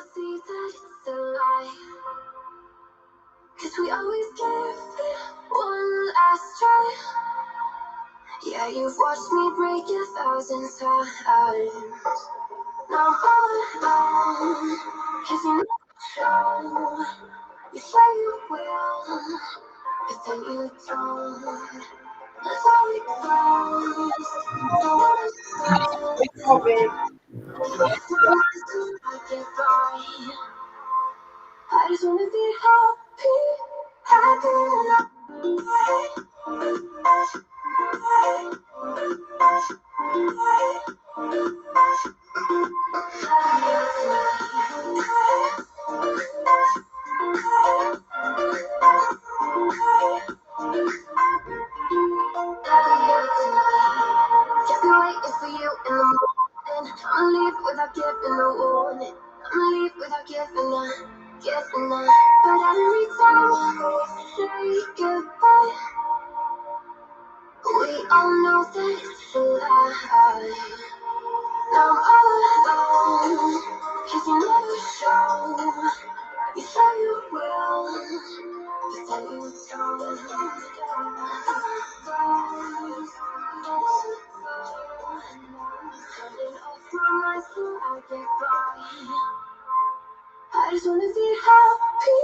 all see that it's a lie. 'Cause we always give it one last try. Yeah, you've watched me break 1,000 times. Now I'm all alone, 'cause you never show. You say you will, but then you don't. That's how it goes. Don't wanna stop. I get by. I just wanna be happy, happy Just be waiting for you in the morning. I'ma leave without giving a warning. I'ma leave without giving a. But every time we say goodbye, we all know that it's a lie. Now I'm all alone, 'cause you never show. You say you will, but then you don't. Turning off from my soul, I get by. I just wanna be happy,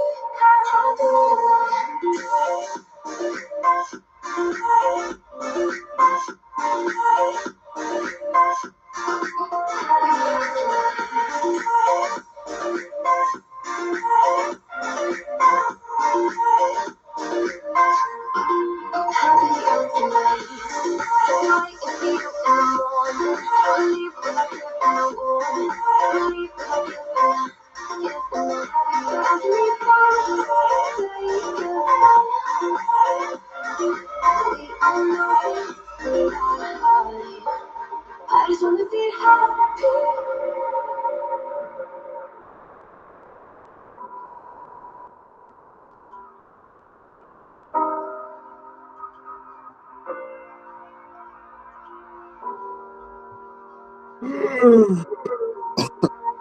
I just wanna be happy.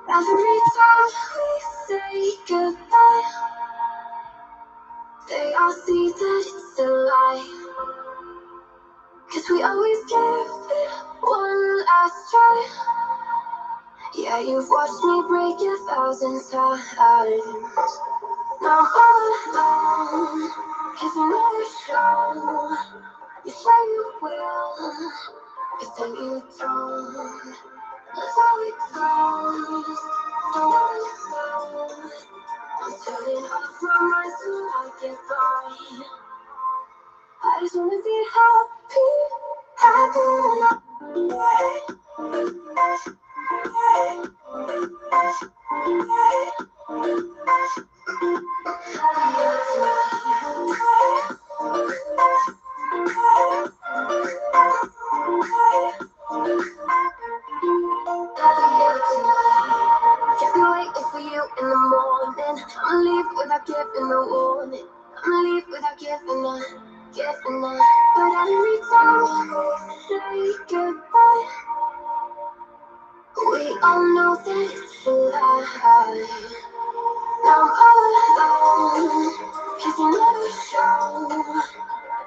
Every time we say goodbye, they all see that it's a lie. 'Cause we always give it one last try. Yeah, you've watched me break 1,000 times. Now I'm all alone, 'cause you never show. You say you will, but then you don't. That's how it goes. Don't wanna stop. I'm turning off from my soul, I get by. I just wanna be happy, Just be waiting for you in the morning. I'ma leave without giving a warning. I'ma leave without giving a. But every time we say goodbye, we all know that it's a lie. Now I'm all alone, 'cause you never show.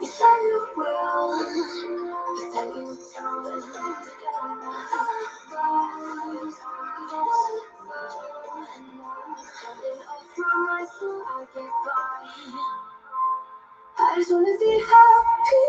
You say you will, but then you don't. Turning off from my soul, I get by. I just wanna be happy,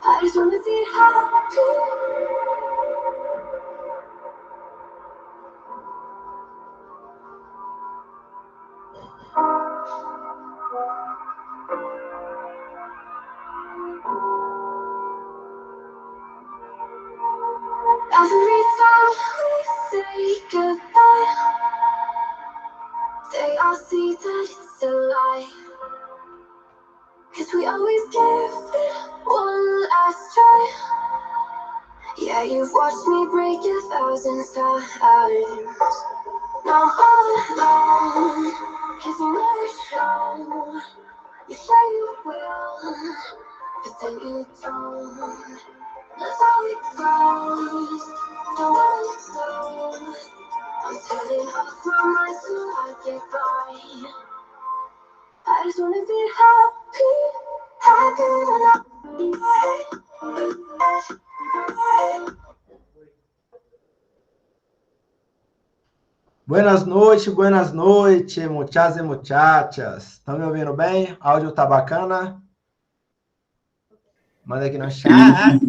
I just wanna be happy. Every time we say goodbye, they all see that it's a lie. 'Cause we always give it one last try. Yeah, you've watched me break 1,000 times. Now I'm all alone, 'cause you never show. You say you will, but then you don't. That's how it goes. Don't wanna know. I'm turning off my mind so I get by. I just wanna be happy, happy enough. Buenas noites, muchachos e muchachas. Estão me ouvindo bem? Áudio tá bacana? Manda aqui no chat.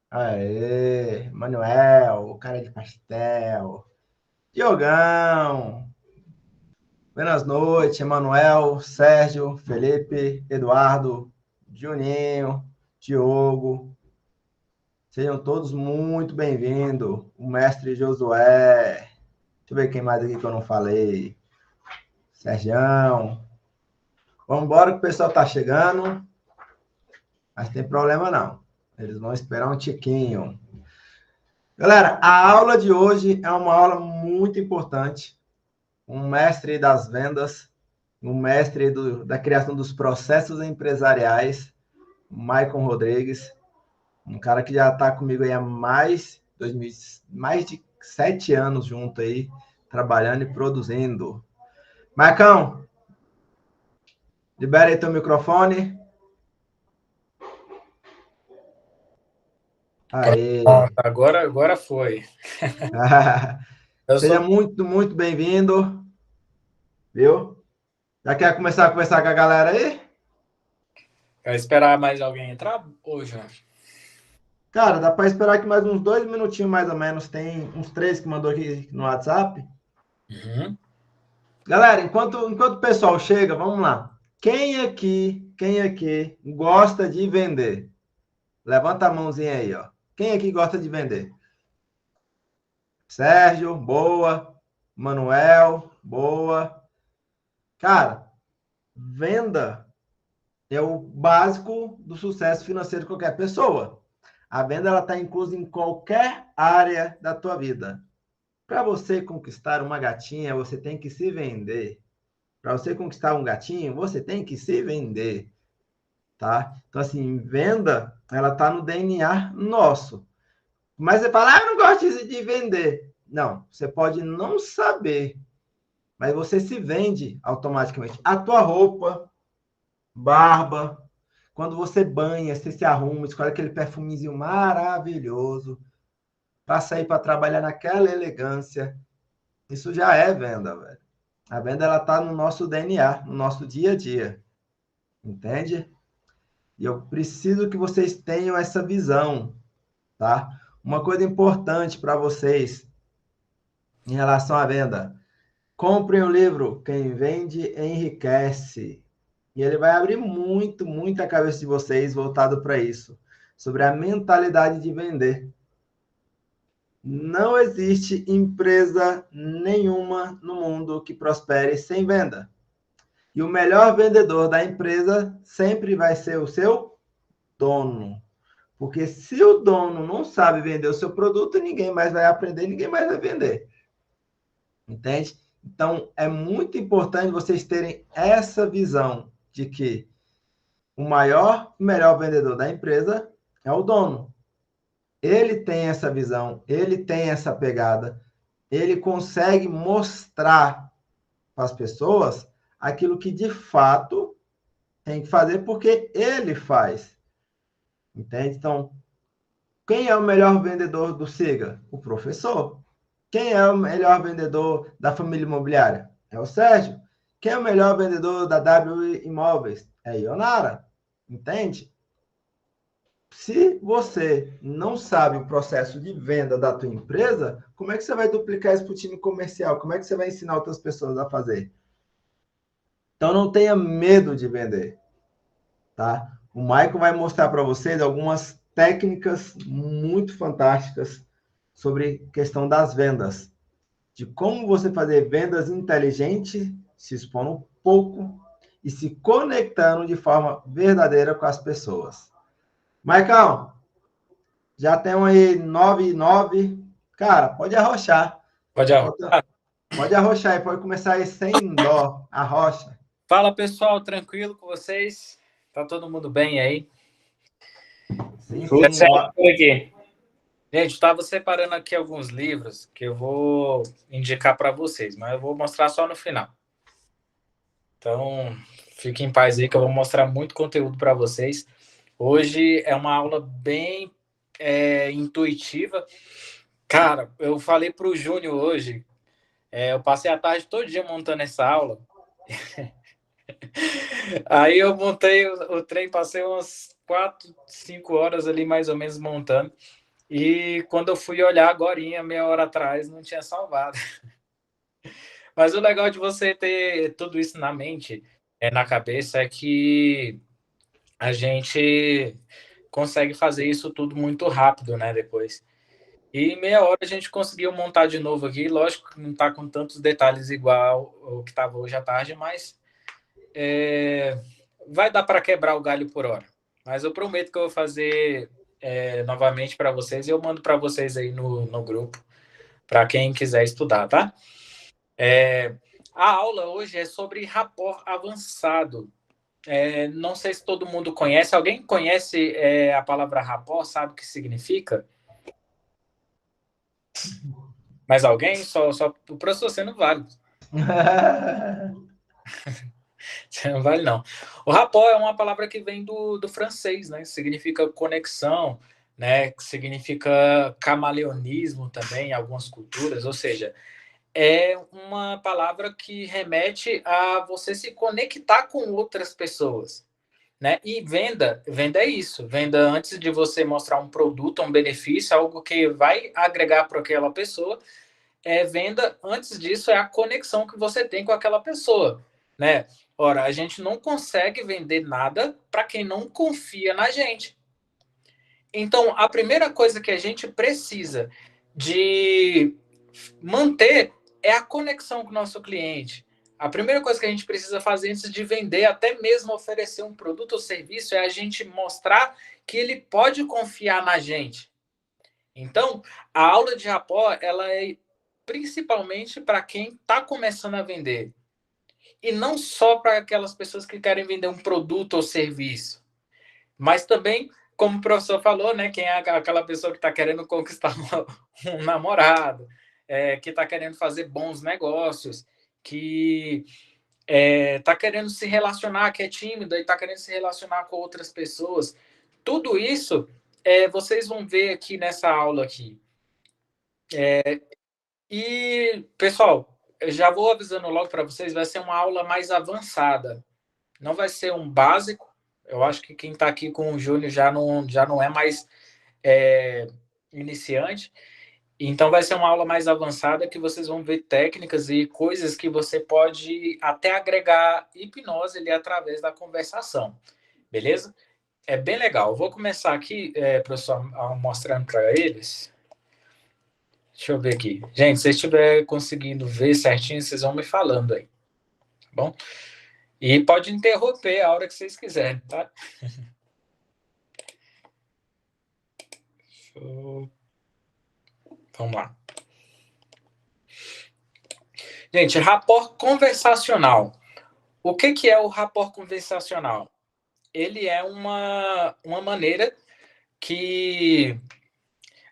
Aê, Manuel, o cara de pastel. Diogão. Buenas noites, Emanuel, Sérgio, Felipe, Eduardo, Juninho, Diogo. Sejam todos muito bem-vindos. O mestre Josué. Deixa eu ver quem mais aqui que eu não falei. Sergião. Vamos embora que o pessoal tá chegando. Mas tem problema não. Eles vão esperar um tiquinho. Galera, a aula de hoje é uma aula muito importante. Um mestre das vendas, um mestre da criação dos processos empresariais, o Maicon Rodrigues, um cara que já está comigo aí há mais de 7 anos junto aí, trabalhando e produzindo. Maicon, libera aí teu microfone. Aê. Agora foi. Seja muito bem-vindo. Viu? Já quer começar a conversar com a galera aí? Vai esperar mais alguém entrar hoje, né? Cara, dá para esperar que mais uns 2 minutinhos, mais ou menos. Tem uns 3 que mandou aqui no WhatsApp. Uhum. Galera, enquanto o pessoal chega, vamos lá. Quem aqui gosta de vender? Levanta a mãozinha aí, ó. Quem aqui gosta de vender? Sérgio, boa. Manuel, boa. Cara, venda é o básico do sucesso financeiro de qualquer pessoa. A venda ela está inclusa em qualquer área da tua vida. Para você conquistar uma gatinha, você tem que se vender. Para você conquistar um gatinho, você tem que se vender, tá? Então, assim, venda, ela está no DNA nosso. Mas você fala, eu não gosto de vender. Não, você pode não saber, mas você se vende automaticamente. A tua roupa, barba, quando você banha, você se arruma, escolhe aquele perfumezinho maravilhoso para sair para trabalhar naquela elegância. Isso já é venda, velho. A venda ela tá no nosso DNA, no nosso dia a dia. Entende? E eu preciso que vocês tenham essa visão, tá? Uma coisa importante para vocês em relação à venda. Comprem o livro Quem Vende Enriquece. E ele vai abrir muito a cabeça de vocês voltado para isso, sobre a mentalidade de vender. Não existe empresa nenhuma no mundo que prospere sem venda. E o melhor vendedor da empresa sempre vai ser o seu dono. Porque se o dono não sabe vender o seu produto, ninguém mais vai aprender, ninguém mais vai vender. Entende? Então, é muito importante vocês terem essa visão de que o melhor vendedor da empresa é o dono. Ele tem essa visão, ele tem essa pegada, ele consegue mostrar para as pessoas aquilo que de fato tem que fazer porque ele faz. Entende? Então, quem é o melhor vendedor do Siga? O professor. Quem é o melhor vendedor da família imobiliária? É o Sérgio. Quem é o melhor vendedor da W Imóveis? É a Ionara. Entende? Se você não sabe o processo de venda da tua empresa, como é que você vai duplicar isso para o time comercial? Como é que você vai ensinar outras pessoas a fazer? Então, não tenha medo de vender, tá? O Michael vai mostrar para vocês algumas técnicas muito fantásticas sobre questão das vendas, de como você fazer vendas inteligentes, se expondo pouco e se conectando de forma verdadeira com as pessoas. Maicão, já tem aí 9 e 9. Cara, pode arrochar. Pode arrochar. Pode arrochar e pode começar aí sem dó, arrocha. Fala, pessoal, tranquilo com vocês? Tá todo mundo bem aí? Sim, Tudo sim. certo por aqui. Gente, estava separando aqui alguns livros que eu vou indicar para vocês, mas eu vou mostrar só no final. Então, fiquem em paz aí que eu vou mostrar muito conteúdo para vocês. Hoje é uma aula bem intuitiva. Cara, eu falei para o Júnior hoje, eu passei a tarde todo dia montando essa aula. Aí eu montei o trem, passei umas 4, 5 horas ali mais ou menos montando. E quando eu fui olhar agorinha, meia hora atrás, não tinha salvado. Mas o legal de você ter tudo isso na mente, na cabeça, é que a gente consegue fazer isso tudo muito rápido, né, depois. E em meia hora a gente conseguiu montar de novo aqui. Lógico que não está com tantos detalhes igual o que estava hoje à tarde, mas vai dar para quebrar o galho por hora. Mas eu prometo que eu vou fazer novamente para vocês e eu mando para vocês aí no grupo, para quem quiser estudar, tá? A aula hoje é sobre rapport avançado. Não sei se todo mundo conhece. Alguém conhece a palavra rapport? Sabe o que significa? Mas alguém? Só o professor, você não vale. Você não vale, não. O rapport é uma palavra que vem do francês, né? Significa conexão, né? Significa camaleonismo também em algumas culturas. Ou seja, é uma palavra que remete a você se conectar com outras pessoas, né? E venda é isso. Venda antes de você mostrar um produto, um benefício, algo que vai agregar para aquela pessoa. Venda antes disso é a conexão que você tem com aquela pessoa, né? Ora, a gente não consegue vender nada para quem não confia na gente. Então, a primeira coisa que a gente precisa de manter é a conexão com o nosso cliente. A primeira coisa que a gente precisa fazer antes de vender, até mesmo oferecer um produto ou serviço, é a gente mostrar que ele pode confiar na gente. Então, a aula de rapport, ela é principalmente para quem está começando a vender. E não só para aquelas pessoas que querem vender um produto ou serviço, mas também, como o professor falou, né, quem é aquela pessoa que está querendo conquistar um namorado, que está querendo fazer bons negócios, que está querendo se relacionar, que é tímida e está querendo se relacionar com outras pessoas. Tudo isso vocês vão ver aqui nessa aula aqui. E, pessoal, eu já vou avisando logo para vocês, vai ser uma aula mais avançada. Não vai ser um básico. Eu acho que quem está aqui com o Júnior já não é mais iniciante. Então, vai ser uma aula mais avançada que vocês vão ver técnicas e coisas que você pode até agregar hipnose ali através da conversação. Beleza? É bem legal. Eu vou começar aqui, professor, mostrando para eles. Deixa eu ver aqui. Gente, se vocês estiverem conseguindo ver certinho, vocês vão me falando aí. Tá bom? E pode interromper a hora que vocês quiserem, tá? Vamos lá. Gente, rapport conversacional. O que é o rapport conversacional? Ele é uma maneira que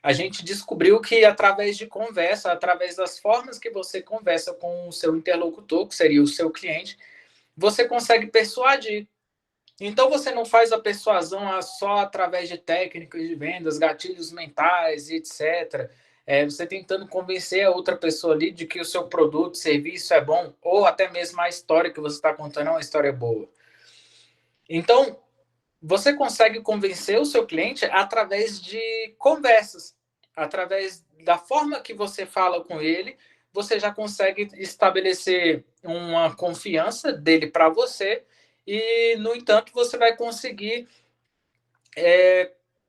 a gente descobriu que através de conversa, através das formas que você conversa com o seu interlocutor, que seria o seu cliente, você consegue persuadir. Então, você não faz a persuasão só através de técnicas de vendas, gatilhos mentais, etc. Você tentando convencer a outra pessoa ali de que o seu produto, serviço é bom, ou até mesmo a história que você está contando é uma história boa. Então, você consegue convencer o seu cliente através de conversas, através da forma que você fala com ele, você já consegue estabelecer uma confiança dele para você e, no entanto, você vai conseguir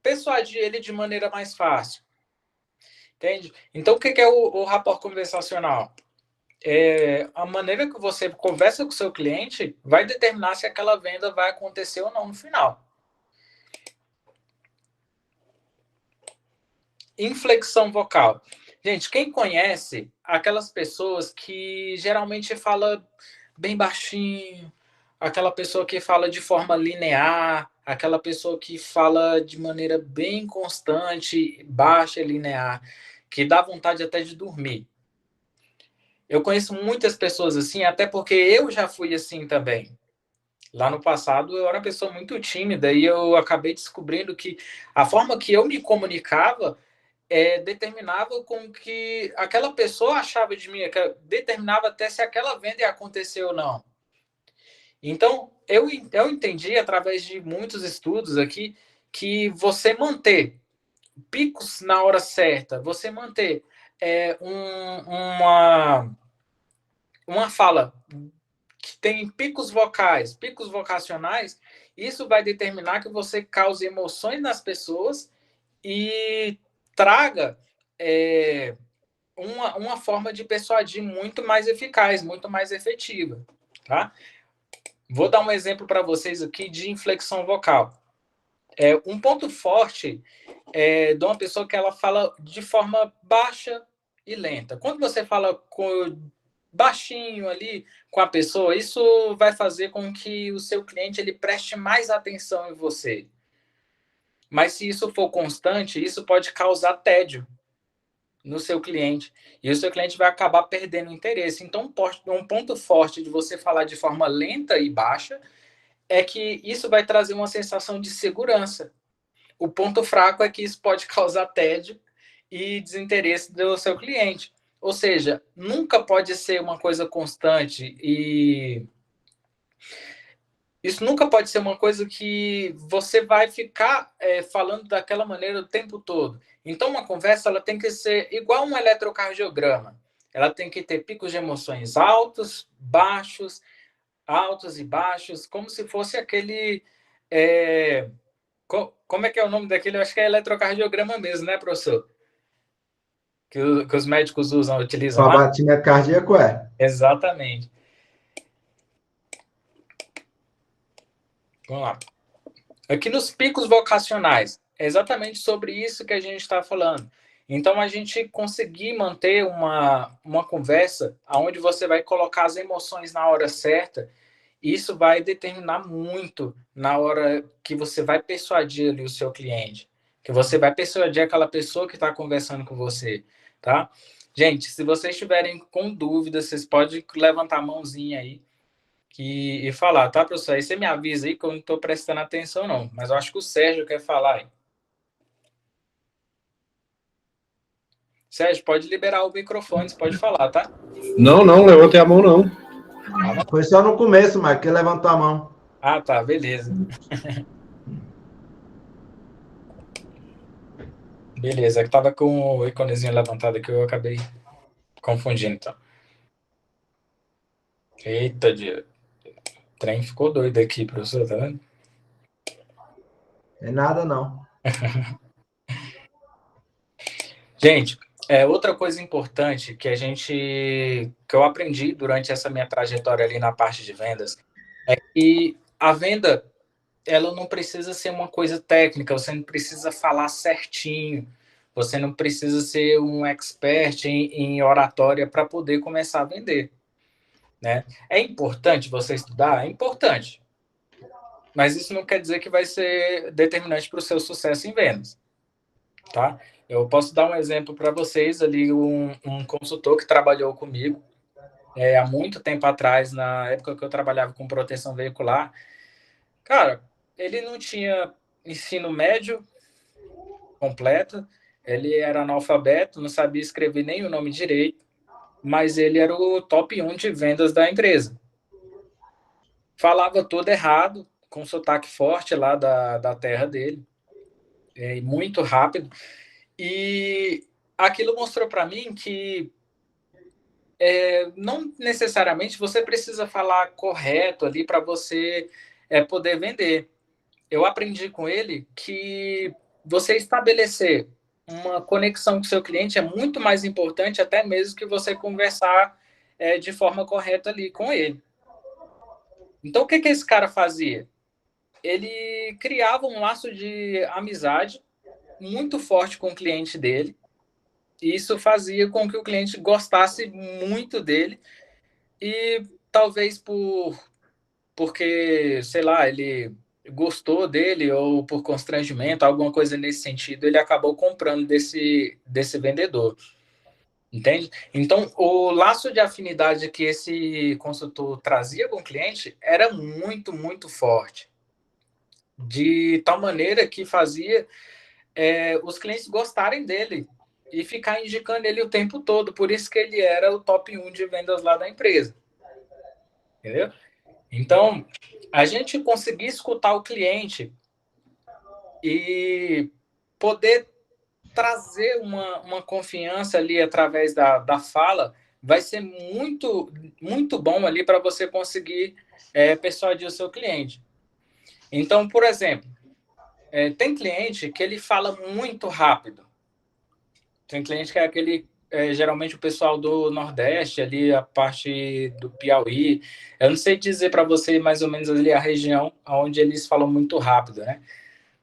persuadir ele de maneira mais fácil. Entende? Então, o que é o rapport conversacional? A maneira que você conversa com o seu cliente vai determinar se aquela venda vai acontecer ou não no final. Inflexão vocal. Gente, quem conhece aquelas pessoas que geralmente fala bem baixinho, aquela pessoa que fala de forma linear, aquela pessoa que fala de maneira bem constante, baixa e linear, que dá vontade até de dormir. Eu conheço muitas pessoas assim, até porque eu já fui assim também. Lá no passado eu era uma pessoa muito tímida e eu acabei descobrindo que a forma que eu me comunicava determinava com que aquela pessoa achava de mim, determinava até se aquela venda ia acontecer ou não. Então, eu entendi, através de muitos estudos aqui, que você manter picos na hora certa, você manter uma fala que tem picos vocais, picos vocacionais, isso vai determinar que você cause emoções nas pessoas e traga uma forma de persuadir muito mais eficaz, muito mais efetiva, tá? Vou dar um exemplo para vocês aqui de inflexão vocal. Um ponto forte de uma pessoa que ela fala de forma baixa e lenta. Quando você fala baixinho ali com a pessoa, isso vai fazer com que o seu cliente ele preste mais atenção em você. Mas se isso for constante, isso pode causar tédio no seu cliente. E o seu cliente vai acabar perdendo o interesse. Então, um ponto forte de você falar de forma lenta e baixa é que isso vai trazer uma sensação de segurança. O ponto fraco é que isso pode causar tédio e desinteresse do seu cliente. Ou seja, nunca pode ser uma coisa constante e isso nunca pode ser uma coisa que você vai ficar falando daquela maneira o tempo todo. Então, uma conversa ela tem que ser igual um eletrocardiograma. Ela tem que ter picos de emoções altos, baixos, altos e baixos, como se fosse aquele... como é que é o nome daquele? Eu acho que é eletrocardiograma mesmo, né, professor? Que os médicos utilizam lá? Batimento cardíaco Exatamente. Vamos lá. Aqui nos picos vocacionais, é exatamente sobre isso que a gente está falando. Então, a gente conseguir manter uma conversa onde você vai colocar as emoções na hora certa, isso vai determinar muito na hora que você vai persuadir ali o seu cliente, que você vai persuadir aquela pessoa que está conversando com você, tá? Gente, se vocês estiverem com dúvidas, vocês podem levantar a mãozinha aí e falar, tá, professor? Aí você me avisa aí que eu não estou prestando atenção, não. Mas eu acho que o Sérgio quer falar aí. Sérgio, pode liberar o microfone, você pode falar, tá? Não, levantei a mão, não. Foi só no começo, Marco, que ele levantou a mão. Ah, tá, beleza. Beleza, que tava com o íconezinho levantado aqui, eu acabei confundindo, então. Eita, o trem ficou doido aqui, professor, tá vendo? É nada, não. Gente, outra coisa importante que eu aprendi durante essa minha trajetória ali na parte de vendas é que a venda ela não precisa ser uma coisa técnica, você não precisa falar certinho, você não precisa ser um expert em oratória para poder começar a vender, né? É importante você estudar? É importante. Mas isso não quer dizer que vai ser determinante para o seu sucesso em vendas, tá? Eu posso dar um exemplo para vocês ali, um consultor que trabalhou comigo há muito tempo atrás, na época que eu trabalhava com proteção veicular. Cara, ele não tinha ensino médio completo, ele era analfabeto, não sabia escrever nem o nome direito, mas ele era o top 1 de vendas da empresa. Falava tudo errado, com sotaque forte lá da terra dele, muito rápido. E aquilo mostrou para mim que não necessariamente você precisa falar correto ali para você poder vender. Eu aprendi com ele que você estabelecer uma conexão com o seu cliente é muito mais importante até mesmo que você conversar de forma correta ali com ele. Então, o que esse cara fazia? Ele criava um laço de amizade muito forte com o cliente dele, e isso fazia com que o cliente gostasse muito dele, e talvez porque, sei lá, ele gostou dele, ou por constrangimento, alguma coisa nesse sentido, ele acabou comprando desse vendedor. Entende? Então, o laço de afinidade que esse consultor trazia com o cliente era muito, muito forte. De tal maneira que fazia os clientes gostarem dele e ficar indicando ele o tempo todo. Por isso que ele era o top 1 de vendas lá da empresa. Entendeu? Então, a gente conseguir escutar o cliente e poder trazer uma confiança ali através da fala vai ser muito, muito bom ali para você conseguir persuadir o seu cliente. Então, por exemplo, tem cliente que ele fala muito rápido. Tem cliente que é aquele, geralmente o pessoal do Nordeste, ali a parte do Piauí. Eu não sei dizer para você mais ou menos ali a região onde eles falam muito rápido, né?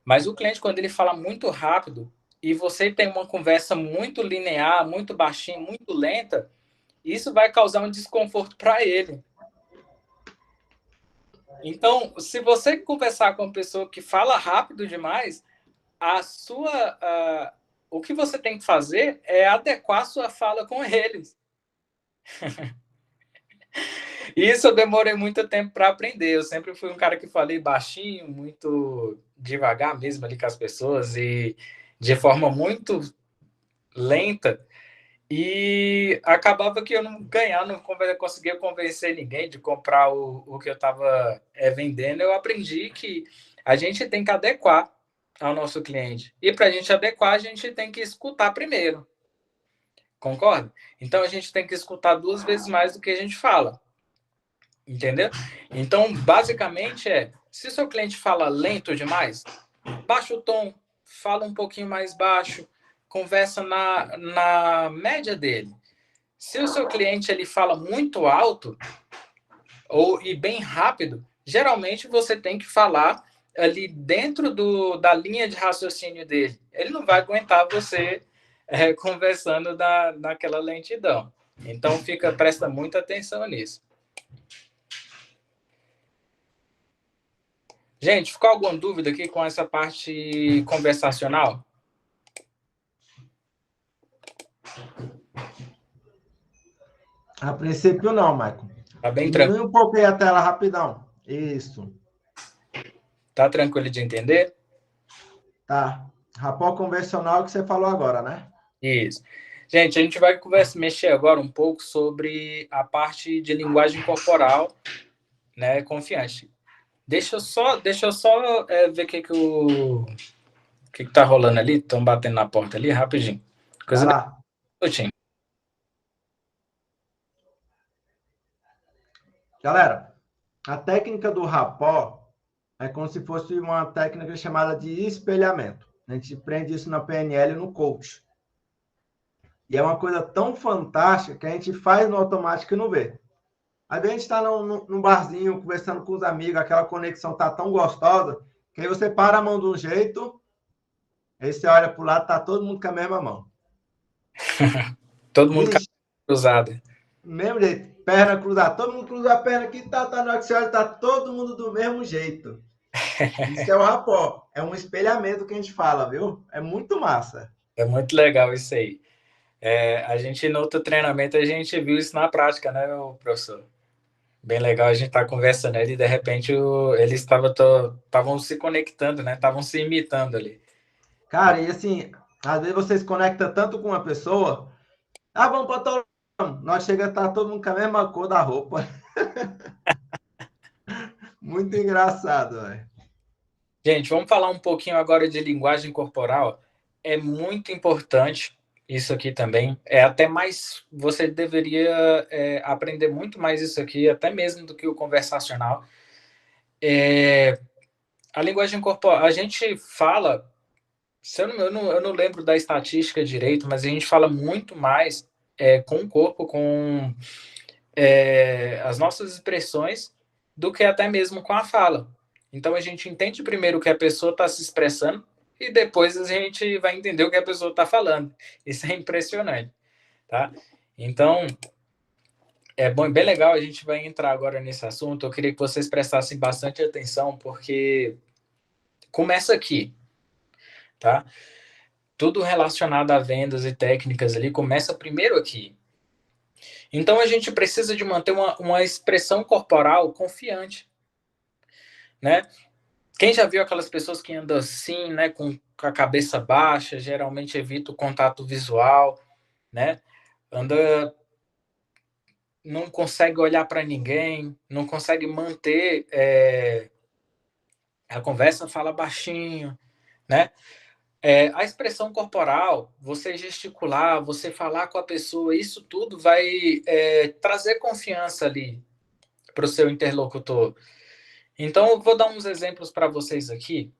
Mas o cliente, quando ele fala muito rápido e você tem uma conversa muito linear, muito baixinha, muito lenta, isso vai causar um desconforto para ele. Então, se você conversar com uma pessoa que fala rápido demais, o que você tem que fazer é adequar a sua fala com eles. Isso eu demorei muito tempo para aprender. Eu sempre fui um cara que falei baixinho, muito devagar mesmo ali com as pessoas e de forma muito lenta. E acabava que eu não conseguia convencer ninguém de comprar o que eu estava vendendo. Eu aprendi que a gente tem que adequar ao nosso cliente. E para a gente adequar, a gente tem que escutar primeiro. Concorda? Então, a gente tem que escutar 2 vezes mais do que a gente fala. Entendeu? Então, basicamente se o seu cliente fala lento demais, baixa o tom, fala um pouquinho mais baixo, conversa na média dele. Se o seu cliente ele fala muito alto e bem rápido, geralmente você tem que falar ali dentro da linha de raciocínio dele. Ele não vai aguentar você conversando naquela lentidão. Então, presta muita atenção nisso. Gente, ficou alguma dúvida aqui com essa parte conversacional? A princípio não, Michael. Tá bem Diminui tranquilo? um pouco aí a tela rapidão. Isso. Tá tranquilo de entender? Tá. Rapó convencional que você falou agora, né? Isso. Gente, a gente vai mexer agora um pouco sobre a parte de linguagem corporal, né, confiante. Deixa eu só ver o que tá rolando ali. Estão batendo na porta ali, rapidinho. Vai lá. Galera, a técnica do rapó é como se fosse uma técnica chamada de espelhamento. A gente aprende isso na PNL e no coach. E é uma coisa tão fantástica que a gente faz no automático e não vê. Às vezes a gente está num barzinho, conversando com os amigos, aquela conexão tá tão gostosa, que aí você para a mão de um jeito, aí você olha para o lado, tá todo mundo com a mesma mão. Todo mundo cruzado. Mesmo jeito, perna cruzada, todo mundo cruza a perna aqui, na hora que você olha, tá todo mundo do mesmo jeito. Isso é o rapó, é um espelhamento que a gente fala, viu? É muito massa. É muito legal isso aí. A gente, no outro treinamento, a gente viu isso na prática, né, professor? Bem legal a gente estar conversando ali, e de repente eles estavam se conectando, né? Estavam se imitando ali. Cara, e assim, às vezes você se conecta tanto com uma pessoa, vamos para todo mundo. Nós chega a estar todo mundo com a mesma cor da roupa. Muito engraçado, velho. Gente, vamos falar um pouquinho agora de linguagem corporal. É muito importante isso aqui também. Até mais, você deveria aprender muito mais isso aqui, até mesmo do que o conversacional. A linguagem corporal, a gente fala eu não lembro da estatística direito, mas a gente fala muito mais com o corpo, com as nossas expressões, do que até mesmo com a fala. Então a gente entende primeiro o que a pessoa está se expressando e depois a gente vai entender o que a pessoa está falando. Isso é impressionante, tá? Então é bom, bem legal. A gente vai entrar agora nesse assunto. Eu queria que vocês prestassem bastante atenção, porque começa aqui, tá? Tudo relacionado a vendas e técnicas ali começa primeiro aqui. Então a gente precisa de manter uma expressão corporal confiante, né? Quem já viu aquelas pessoas que andam assim, né, com a cabeça baixa, geralmente evita o contato visual, né? Anda, não consegue olhar para ninguém, não consegue manter a conversa, fala baixinho, né? A expressão corporal, você gesticular, você falar com a pessoa, isso tudo vai trazer confiança ali para o seu interlocutor. Então, eu vou dar uns exemplos para vocês aqui.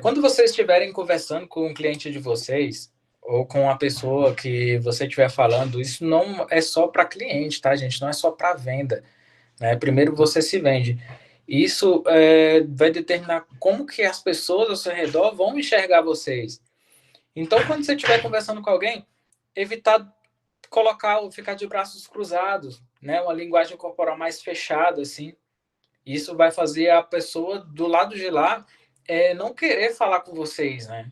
Quando vocês estiverem conversando com um cliente de vocês, ou com a pessoa que você estiver falando, isso não é só para cliente, tá, gente? Não é só para venda, né? Primeiro você se vende. Isso vai determinar como que as pessoas ao seu redor vão enxergar vocês. Então, quando você estiver conversando com alguém, evitar colocar ou ficar de braços cruzados, né? Uma linguagem corporal mais fechada, assim. Isso vai fazer a pessoa do lado de lá não querer falar com vocês, né?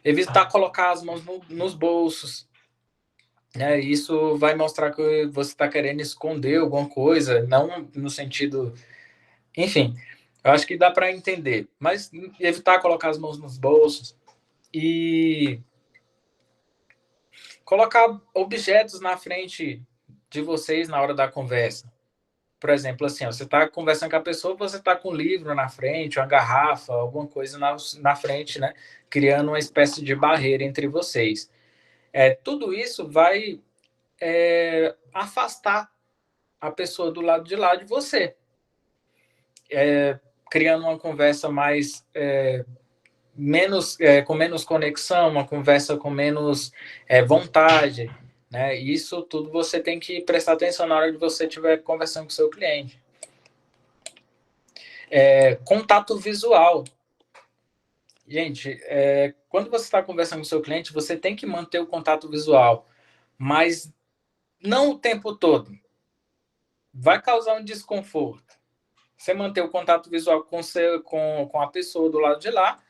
Evitar colocar as mãos nos bolsos, né? Isso vai mostrar que você está querendo esconder alguma coisa, não no sentido... Enfim, eu acho que dá para entender. Mas evitar colocar as mãos nos bolsos e colocar objetos na frente de vocês na hora da conversa. Por exemplo, assim, você está conversando com a pessoa, você está com um livro na frente, uma garrafa, alguma coisa na frente, né? Criando uma espécie de barreira entre vocês. Tudo isso vai afastar a pessoa do lado de lá de você. Criando uma conversa mais... com menos conexão, uma conversa com menos vontade, né? Isso tudo você tem que prestar atenção na hora de você estiver conversando com o seu cliente. Contato visual. Gente, quando você está conversando com o seu cliente, você tem que manter o contato visual, mas não o tempo todo. Vai causar um desconforto. Você manter o contato visual com a pessoa do lado de lá,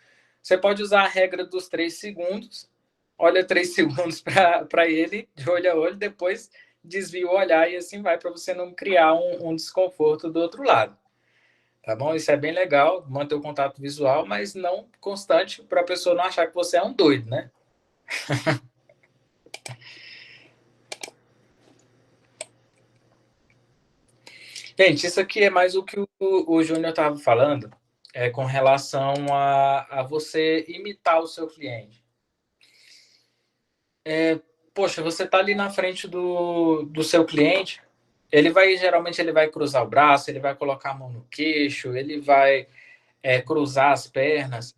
você pode usar a regra dos 3 segundos, olha 3 segundos para ele, de olho a olho, depois desvia o olhar e assim vai, para você não criar um desconforto do outro lado. Tá bom? Isso é bem legal, manter o contato visual, mas não constante, para a pessoa não achar que você é um doido, né? Gente, isso aqui é mais o que o Júnior estava falando, com relação a você imitar o seu cliente. Poxa, você está ali na frente do seu cliente, geralmente ele vai cruzar o braço, ele vai colocar a mão no queixo, ele vai cruzar as pernas.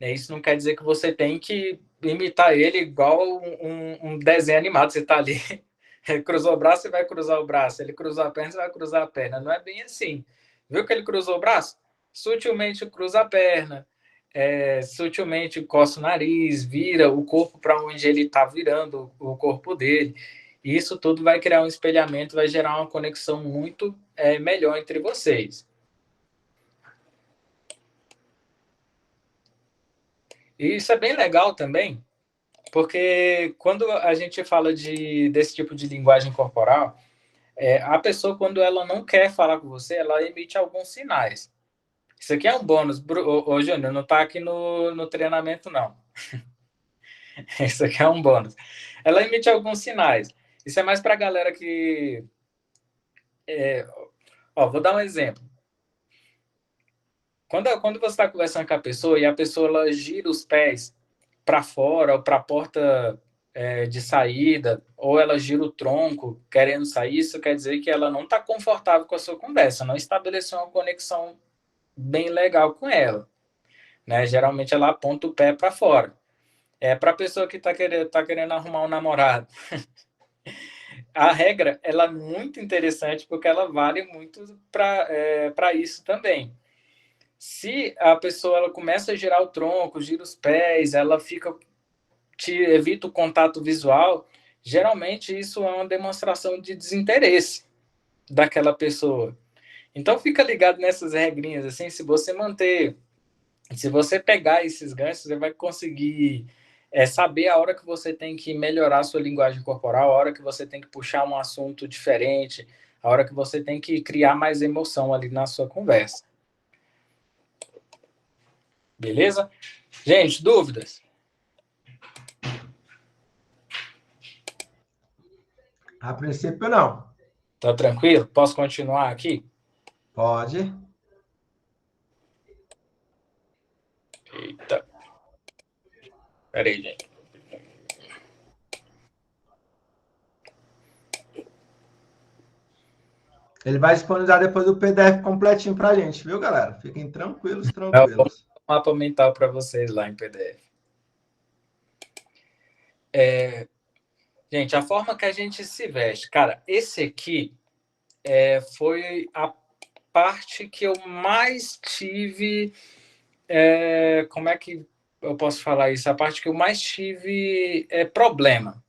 Isso não quer dizer que você tem que imitar ele igual um desenho animado. Você está ali, ele cruzou o braço, você vai cruzar o braço. Ele cruzou a perna, você vai cruzar a perna. Não é bem assim. Viu que ele cruzou o braço? Sutilmente cruza a perna, sutilmente coça o nariz, vira o corpo para onde ele está virando o corpo dele. E isso tudo vai criar um espelhamento, vai gerar uma conexão muito melhor entre vocês. E isso é bem legal também, porque quando a gente fala desse tipo de linguagem corporal, a pessoa, quando ela não quer falar com você, ela emite alguns sinais. Isso aqui é um bônus. Ô Júnior, não está aqui no treinamento, não. Isso aqui é um bônus. Ela emite alguns sinais. Isso é mais para a galera que... vou dar um exemplo. Quando você está conversando com a pessoa e a pessoa ela gira os pés para fora ou para a porta de saída, ou ela gira o tronco querendo sair, isso quer dizer que ela não está confortável com a sua conversa, não estabeleceu uma conexão bem legal com ela, né? Geralmente ela aponta o pé para fora. Para a pessoa que está querendo arrumar um namorado, a regra ela é muito interessante porque ela vale muito para isso também. Se a pessoa ela começa a girar o tronco, gira os pés, ela evita o contato visual, geralmente isso é uma demonstração de desinteresse daquela pessoa. Então fica ligado nessas regrinhas, assim, se você pegar esses ganchos, você vai conseguir saber a hora que você tem que melhorar a sua linguagem corporal, a hora que você tem que puxar um assunto diferente, a hora que você tem que criar mais emoção ali na sua conversa. Beleza? Gente, dúvidas? A princípio, não. Tá tranquilo? Posso continuar aqui? Pode. Eita. Peraí, gente. Ele vai disponibilizar depois o PDF completinho para a gente, viu, galera? Fiquem tranquilos, Eu vou tranquilos. um mapa mental para vocês lá em PDF. Gente, a forma que a gente se veste. Cara, esse aqui foi a parte que eu mais tive... como é que eu posso falar isso? A parte que eu mais tive problema.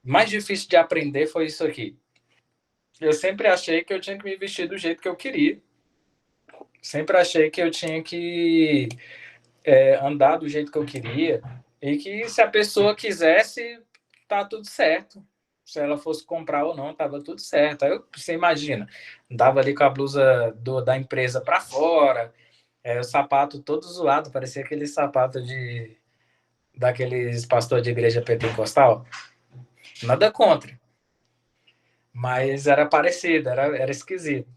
Mais difícil de aprender foi isso aqui. Eu sempre achei que eu tinha que me vestir do jeito que eu queria. Sempre achei que eu tinha que andar do jeito que eu queria. E que se a pessoa quisesse, tá tudo certo. Se ela fosse comprar ou não, tava tudo certo. Aí você imagina, andava ali com a blusa da empresa para fora, o sapato todo zoado, parecia aquele sapato daqueles pastor de igreja pentecostal. Nada contra. Mas era parecido, era esquisito.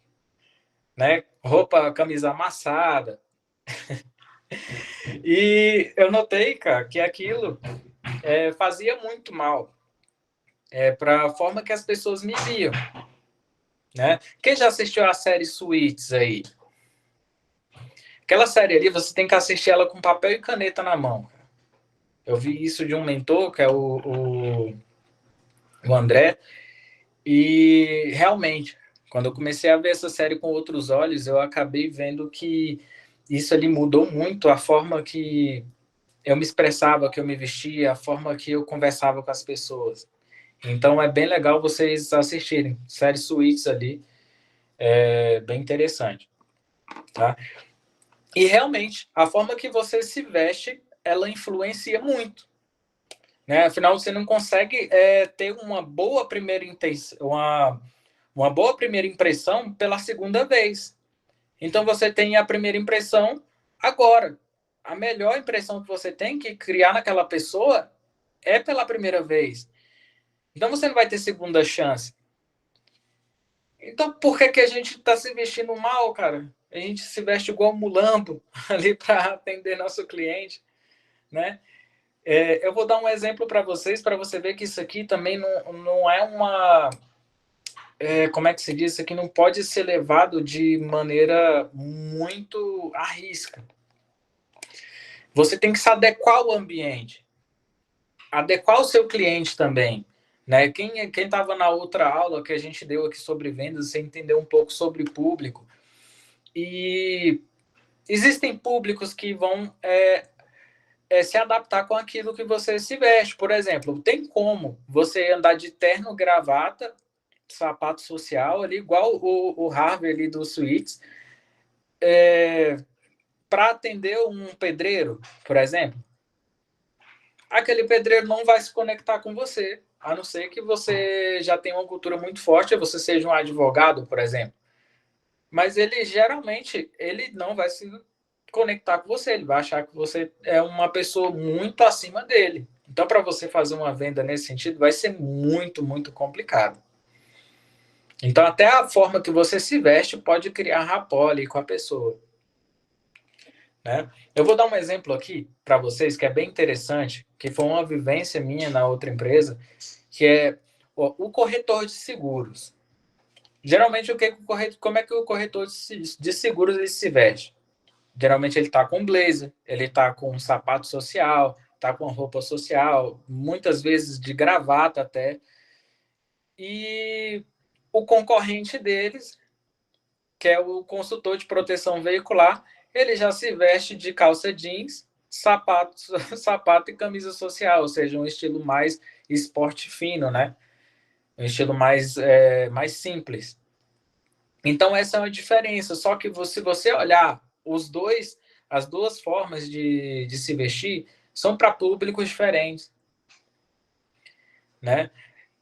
Né? Roupa, camisa amassada. E eu notei, cara, que aquilo fazia muito mal para a forma que as pessoas me viam. Né? Quem já assistiu a série Suits aí? Aquela série ali, você tem que assistir ela com papel e caneta na mão. Eu vi isso de um mentor, que é o André, e realmente, quando eu comecei a ver essa série com outros olhos, eu acabei vendo que isso ali mudou muito a forma que eu me expressava, que eu me vestia, a forma que eu conversava com as pessoas. Então é bem legal vocês assistirem. Série Suits ali, é bem interessante. Tá? E realmente, a forma que você se veste, ela influencia muito. Né? Afinal, você não consegue ter uma boa primeira uma boa primeira impressão pela segunda vez. Então você tem a primeira impressão agora. A melhor impressão que você tem que criar naquela pessoa é pela primeira vez. Então você não vai ter segunda chance. Então por que a gente está se vestindo mal, cara? A gente se veste igual mulambo ali para atender nosso cliente, né? Eu vou dar um exemplo para vocês, para você ver que isso aqui também não é uma... como é que se diz? Isso aqui não pode ser levado de maneira muito à risca. Você tem que se adequar ao ambiente. Adequar o seu cliente também. Né? Quem estava na outra aula que a gente deu aqui sobre vendas, você entendeu um pouco sobre público. E existem públicos que vão se adaptar com aquilo que você se veste. Por exemplo, tem como você andar de terno, gravata, sapato social, ali, igual o Harvey ali do Suits, para atender um pedreiro, por exemplo. Aquele pedreiro não vai se conectar com você, a não ser que você já tenha uma cultura muito forte, você seja um advogado, por exemplo. Mas ele geralmente ele não vai se conectar com você, ele vai achar que você é uma pessoa muito acima dele. Então, para você fazer uma venda nesse sentido, vai ser muito, muito complicado. Então, até a forma que você se veste pode criar rapport ali com a pessoa. né? Eu vou dar um exemplo aqui para vocês que é bem interessante, que foi uma vivência minha na outra empresa, que é o corretor de seguros. Geralmente, como é que o corretor de seguros ele se veste? Geralmente ele está com blazer, ele está com um sapato social, está com roupa social, muitas vezes de gravata até. E o concorrente deles, que é o consultor de proteção veicular, ele já se veste de calça jeans, sapato e camisa social, ou seja, um estilo mais esporte fino, né? Um estilo mais simples. Então, essa é uma diferença. Só que se você olhar as duas formas de se vestir são para públicos diferentes, né?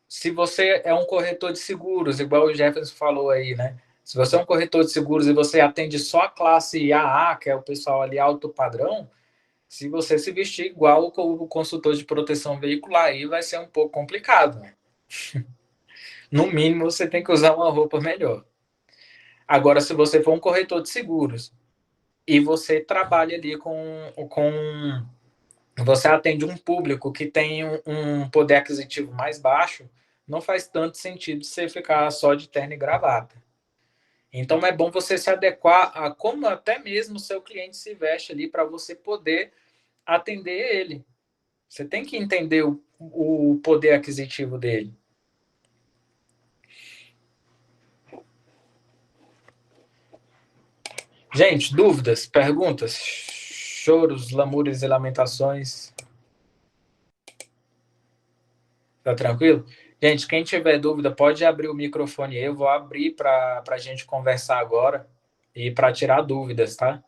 Se você é um corretor de seguros, igual o Jefferson falou aí, né? Se você é um corretor de seguros e você atende só a classe AA, que é o pessoal ali alto padrão, se você se vestir igual o consultor de proteção veicular, aí vai ser um pouco complicado, né? No mínimo, você tem que usar uma roupa melhor. Agora, se você for um corretor de seguros e você trabalha ali você atende um público que tem um poder aquisitivo mais baixo, não faz tanto sentido você ficar só de terno e gravata. Então, é bom você se adequar a como até mesmo o seu cliente se veste ali para você poder atender ele. Você tem que entender o poder aquisitivo dele. Gente, dúvidas, perguntas, choros, lamúrias e lamentações. Tá tranquilo? Gente, quem tiver dúvida, pode abrir o microfone aí. Eu vou abrir para a gente conversar agora e para tirar dúvidas, tá?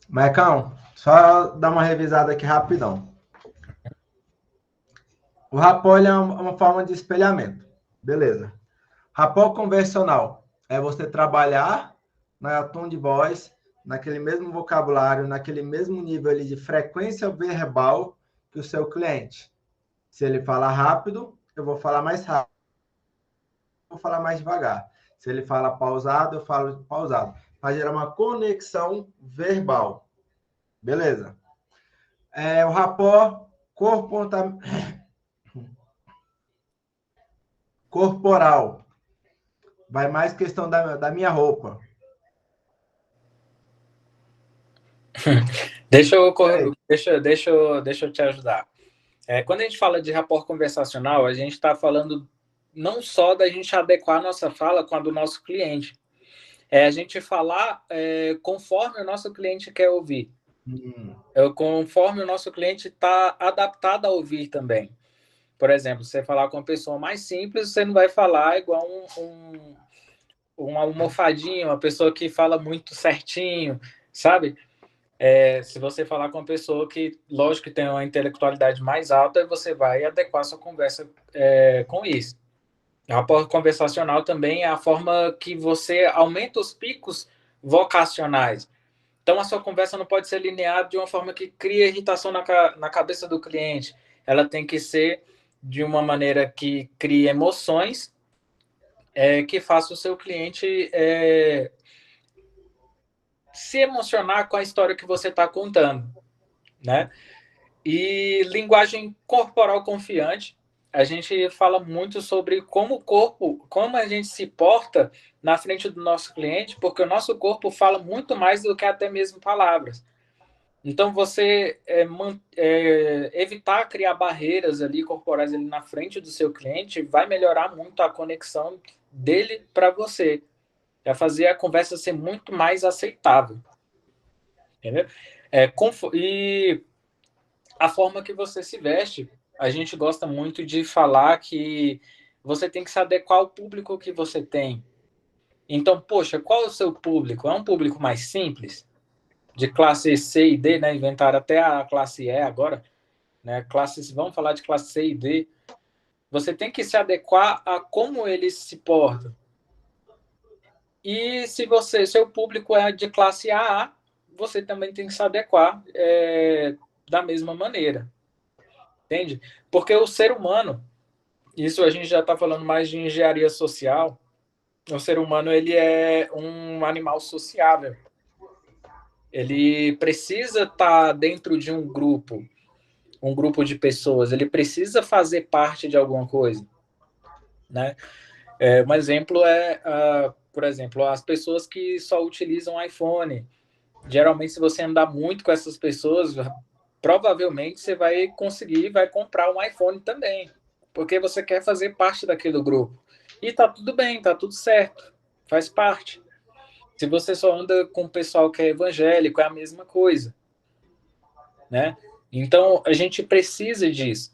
Marcão, só dar uma revisada aqui rapidão. O rapport é uma forma de espelhamento. Beleza. Rapport convencional é você trabalhar na tom de voz, naquele mesmo vocabulário, naquele mesmo nível ali de frequência verbal que o seu cliente. Se ele fala rápido, eu vou falar mais rápido. Vou falar mais devagar. Se ele fala pausado, eu falo pausado. Para gerar uma conexão verbal. Beleza. O rapport corporal. Vai mais questão da minha roupa. Deixa eu te ajudar. Quando a gente fala de rapport conversacional, a gente está falando não só da gente adequar a nossa fala com a do nosso cliente. A gente falar conforme o nosso cliente quer ouvir. Conforme o nosso cliente está adaptado a ouvir também. Por exemplo, você falar com uma pessoa mais simples, você não vai falar igual um almofadinho, uma pessoa que fala muito certinho, sabe? Se você falar com uma pessoa que, lógico, que tem uma intelectualidade mais alta, você vai adequar sua conversa com isso. O rapport conversacional também é a forma que você aumenta os picos vocacionais. Então, a sua conversa não pode ser linear de uma forma que cria irritação na cabeça do cliente. Ela tem que ser de uma maneira que crie emoções, que faça o seu cliente se emocionar com a história que você está contando, né? E linguagem corporal confiante. A gente fala muito sobre como a gente se porta na frente do nosso cliente, porque o nosso corpo fala muito mais do que até mesmo palavras. Então, você evitar criar barreiras ali corporais ali na frente do seu cliente vai melhorar muito a conexão dele para você. Vai fazer a conversa ser muito mais aceitável. Entendeu? E a forma que você se veste, a gente gosta muito de falar que você tem que se adequar ao público que você tem. Então, poxa, qual é o seu público? É um público mais simples? De classe C e D, né? Inventaram até a classe E agora, né? Vamos falar de classe C e D. Você tem que se adequar a como eles se portam. E se seu público é de classe AA, você também tem que se adequar da mesma maneira. Entende? Porque o ser humano, isso a gente já está falando mais de engenharia social, o ser humano ele é um animal sociável. ele precisa estar dentro de um grupo de pessoas, ele precisa fazer parte de alguma coisa, né? Um exemplo por exemplo, as pessoas que só utilizam iPhone. Geralmente, se você andar muito com essas pessoas, provavelmente você vai comprar um iPhone também, porque você quer fazer parte daquele grupo. E tá tudo bem, tá tudo certo, faz parte. Se você só anda com o pessoal que é evangélico, é a mesma coisa, né? Então, a gente precisa disso.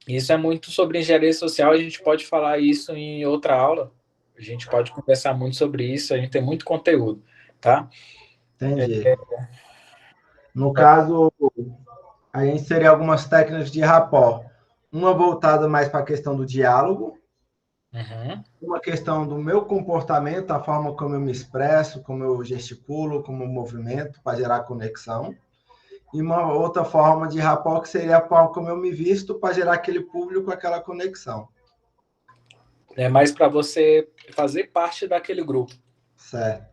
Isso é muito sobre engenharia social, a gente pode falar isso em outra aula, a gente pode conversar muito sobre isso, a gente tem muito conteúdo, tá? Entendi. No caso, a gente seria algumas técnicas de rapport. Uma voltada mais para a questão do diálogo, uma questão do meu comportamento, a forma como eu me expresso, como eu gesticulo, como eu movimento, para gerar conexão. E uma outra forma de rapport que seria a forma como eu me visto para gerar aquele público, aquela conexão. É mais para você fazer parte daquele grupo. Certo.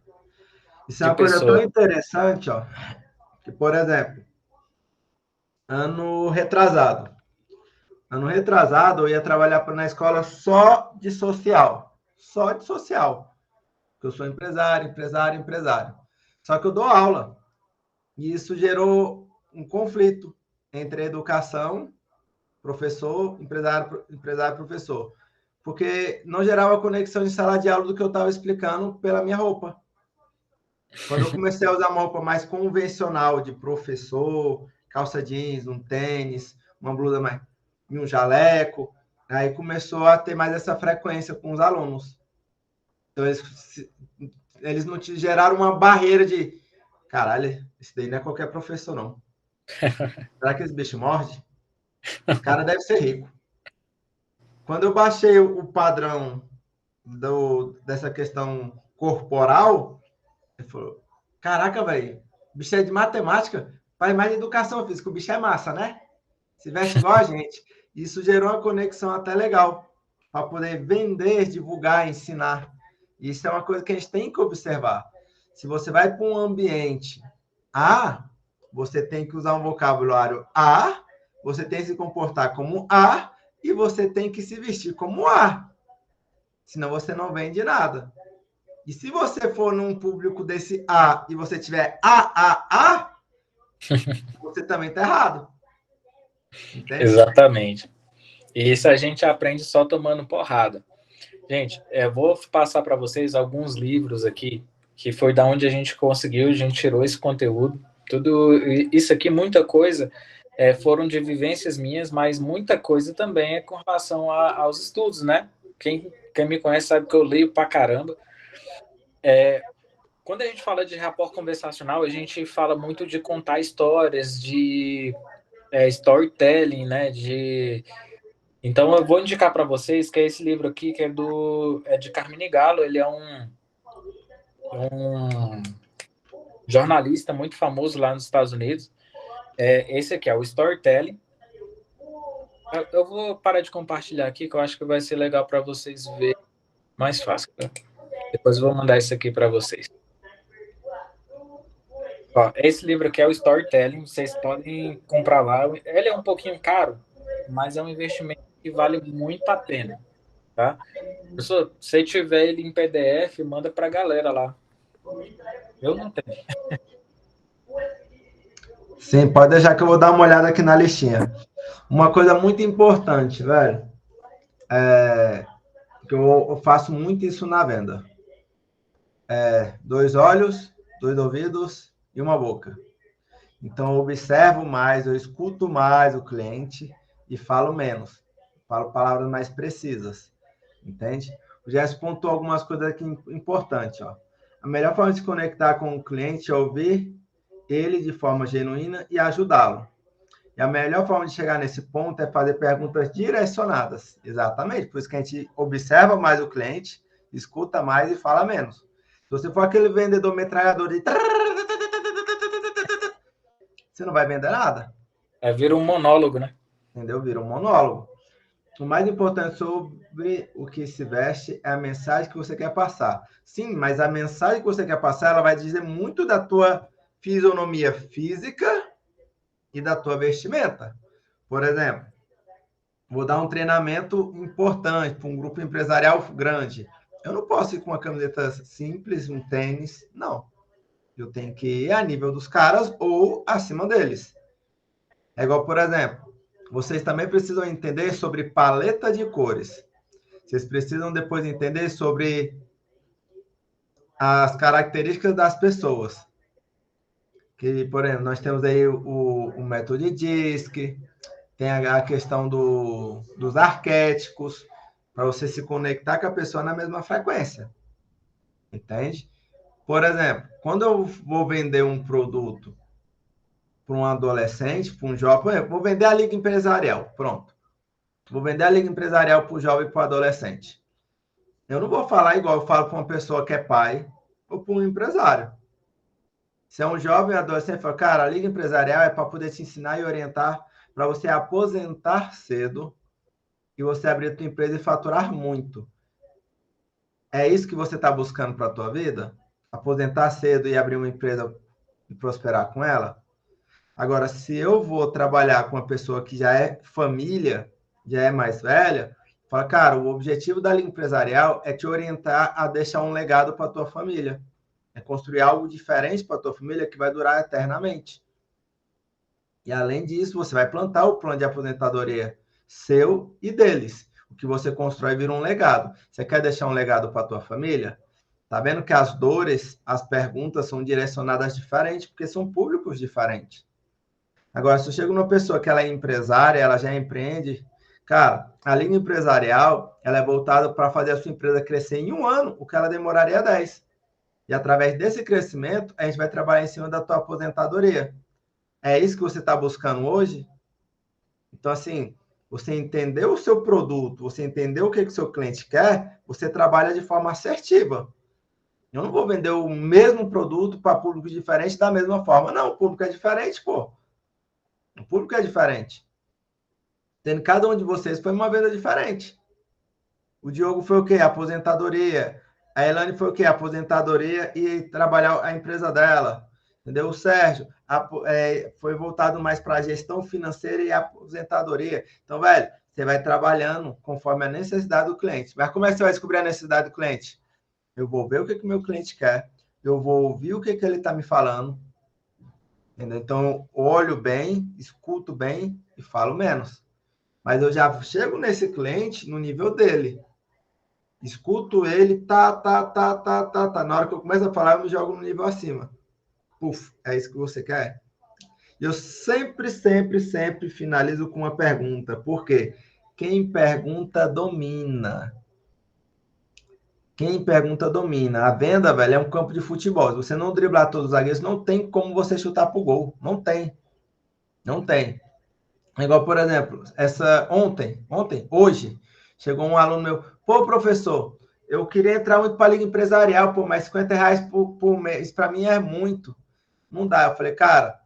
Isso é uma coisa tão interessante, ó, que, por exemplo, ano retrasado, eu ia trabalhar na escola só de social. Porque eu sou empresário. Só que eu dou aula. E isso gerou um conflito entre a educação, professor, empresário, professor. Porque não gerava conexão em sala de aula do que eu estava explicando pela minha roupa. Quando eu comecei a usar uma roupa mais convencional de professor, calça jeans, um tênis, uma blusa mais e um jaleco, aí começou a ter mais essa frequência com os alunos. Então, eles não te geraram uma barreira de caralho, esse daí não é qualquer professor, não. Será que esse bicho morde? Esse cara deve ser rico. Quando eu baixei o padrão dessa questão corporal, ele falou, caraca, velho, o bicho é de matemática, faz mais de educação física, o bicho é massa, né? Se veste igual a gente. Isso gerou uma conexão até legal, para poder vender, divulgar, ensinar. Isso é uma coisa que a gente tem que observar. Se você vai para um ambiente A, você tem que usar um vocabulário A, você tem que se comportar como A, e você tem que se vestir como A. Senão você não vende nada. E se você for num público desse A e você tiver A, você também está errado. Entende? Exatamente. E isso a gente aprende só tomando porrada. Gente, vou passar para vocês alguns livros aqui, que foi da onde a gente tirou esse conteúdo. Tudo isso aqui, muita coisa, foram de vivências minhas, mas muita coisa também é com relação aos estudos, né? Quem me conhece sabe que eu leio pra caramba. Quando a gente fala de rapport conversacional, a gente fala muito de contar histórias, de storytelling, né? Então, eu vou indicar para vocês que é esse livro aqui, que é de Carmine Gallo. Ele é um jornalista muito famoso lá nos Estados Unidos. Esse aqui é o Storytelling. Eu vou parar de compartilhar aqui, que eu acho que vai ser legal para vocês verem mais fácil. Tá? Depois eu vou mandar isso aqui para vocês. Ó, esse livro aqui é o Storytelling. Vocês podem comprar lá. Ele é um pouquinho caro, mas é um investimento que vale muito a pena. Tá? Pessoal, se tiver ele em PDF, manda para a galera lá. Eu não tenho. Sim, pode deixar que eu vou dar uma olhada aqui na listinha. Uma coisa muito importante, velho, que eu faço muito isso na venda. 2 olhos, 2 ouvidos e uma boca. Então, eu observo mais, eu escuto mais o cliente e falo menos. Falo palavras mais precisas. Entende? O Gerson pontuou algumas coisas aqui importantes. Ó. A melhor forma de se conectar com o cliente é ouvir ele de forma genuína e ajudá-lo. E a melhor forma de chegar nesse ponto é fazer perguntas direcionadas. Exatamente. Por isso que a gente observa mais o cliente, escuta mais e fala menos. Se você for aquele vendedor metralhador de... Você não vai vender nada. Vira um monólogo, né? Entendeu? Vira um monólogo. O mais importante sobre o que se veste é a mensagem que você quer passar. Sim, mas a mensagem que você quer passar, ela vai dizer muito da tua fisionomia física e da tua vestimenta. Por exemplo, vou dar um treinamento importante para um grupo empresarial grande. Eu não posso ir com uma camiseta simples, um tênis, não. Eu tenho que ir a nível dos caras ou acima deles. É igual, por exemplo, vocês também precisam entender sobre paleta de cores. Vocês precisam depois entender sobre as características das pessoas. Que, por exemplo, nós temos aí o método de DISC, tem a questão dos arquétipos, para você se conectar com a pessoa na mesma frequência. Entende? Por exemplo, quando eu vou vender um produto para um adolescente, para um jovem, por exemplo, vou vender a Liga Empresarial, pronto. Vou vender a Liga Empresarial para o jovem e para o adolescente. Eu não vou falar igual eu falo para uma pessoa que é pai ou para um empresário. Se é um jovem ou adolescente, fala, cara, a Liga Empresarial é para poder te ensinar e orientar para você aposentar cedo e você abrir a tua empresa e faturar muito. É isso que você está buscando para a tua vida? Aposentar cedo e abrir uma empresa e prosperar com ela? Agora, se eu vou trabalhar com uma pessoa que já é família, já é mais velha, fala, cara, o objetivo da Liga Empresarial é te orientar a deixar um legado para a tua família. É construir algo diferente para a tua família que vai durar eternamente. E, além disso, você vai plantar o plano de aposentadoria seu e deles. O que você constrói vira um legado. Você quer deixar um legado para a tua família? Tá vendo que as dores, as perguntas são direcionadas diferentes, porque são públicos diferentes. Agora, se eu chego numa pessoa que ela é empresária, ela já empreende, cara, a Liga Empresarial, ela é voltada para fazer a sua empresa crescer em 1 ano, o que ela demoraria 10. E através desse crescimento, a gente vai trabalhar em cima da tua aposentadoria. É isso que você está buscando hoje? Então, assim, você entendeu o seu produto, você entendeu o que o seu cliente quer, você trabalha de forma assertiva. Eu não vou vender o mesmo produto para públicos diferentes da mesma forma. Não, o público é diferente, pô. O público é diferente. Tendo cada um de vocês foi uma venda diferente. O Diogo foi o quê? Aposentadoria. A Elane foi o quê? Aposentadoria e trabalhar a empresa dela. Entendeu? O Sérgio foi voltado mais para a gestão financeira e aposentadoria. Então, velho, você vai trabalhando conforme a necessidade do cliente. Mas como é que você vai descobrir a necessidade do cliente? Eu vou ver o que o meu cliente quer. Eu vou ouvir o que ele está me falando. Entendeu? Então, olho bem, escuto bem e falo menos. Mas eu já chego nesse cliente no nível dele. Escuto ele, tá. Na hora que eu começo a falar, eu me jogo no nível acima. Puf, é isso que você quer? Eu sempre finalizo com uma pergunta. Por quê? Quem pergunta, domina. Quem pergunta, domina. A venda, velho, é um campo de futebol. Se você não driblar todos os zagueiros, não tem como você chutar pro gol. Não tem. Não tem. Igual, por exemplo, hoje, chegou um aluno meu, pô, professor, eu queria entrar muito para a Liga Empresarial, pô, mas R$50 por mês, para mim é muito. Não dá. Eu falei, cara,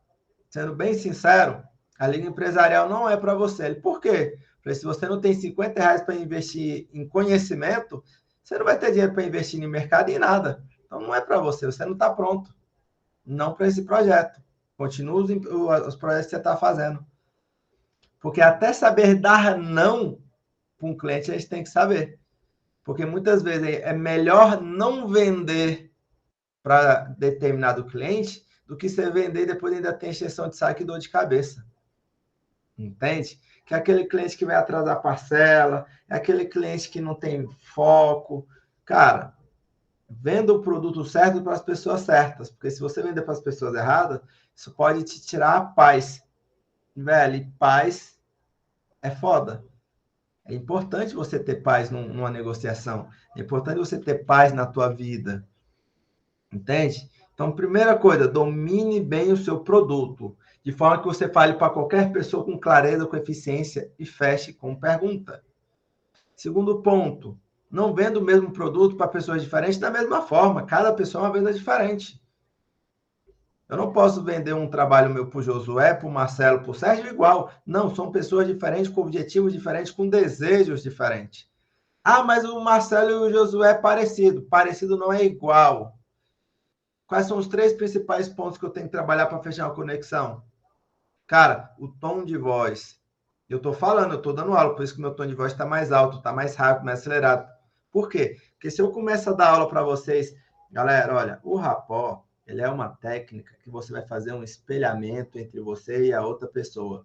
sendo bem sincero, a Liga Empresarial não é para você. Ele, por quê? Eu falei, se você não tem R$50 para investir em conhecimento, você não vai ter dinheiro para investir em mercado e em nada. Então, não é para você, você não está pronto. Não para esse projeto. Continua os projetos que você está fazendo. Porque até saber dar não para um cliente, a gente tem que saber. Porque muitas vezes é melhor não vender para determinado cliente do que você vender e depois ainda tem extensão de saque e dor de cabeça. Entende? Que é aquele cliente que vai atrasar a parcela, é aquele cliente que não tem foco. Cara, venda o produto certo para as pessoas certas. Porque se você vender para as pessoas erradas, isso pode te tirar a paz. Velho, e paz é foda. É importante você ter paz numa negociação. É importante você ter paz na tua vida. Entende? Então, primeira coisa, domine bem o seu produto, de forma que você fale para qualquer pessoa com clareza, com eficiência e feche com pergunta. Segundo ponto, não venda o mesmo produto para pessoas diferentes da mesma forma. Cada pessoa é uma venda diferente. Eu não posso vender um trabalho meu para o Josué, para o Marcelo, para o Sérgio igual. Não, são pessoas diferentes, com objetivos diferentes, com desejos diferentes. Ah, mas o Marcelo e o Josué é parecido. Parecido não é igual. Quais são os 3 principais pontos que eu tenho que trabalhar para fechar uma conexão? Cara, o tom de voz. Eu estou falando, eu estou dando aula, por isso que meu tom de voz está mais alto, está mais rápido, mais acelerado. Por quê? Porque se eu começo a dar aula para vocês, galera, olha, o rapó, ele é uma técnica que você vai fazer um espelhamento entre você e a outra pessoa.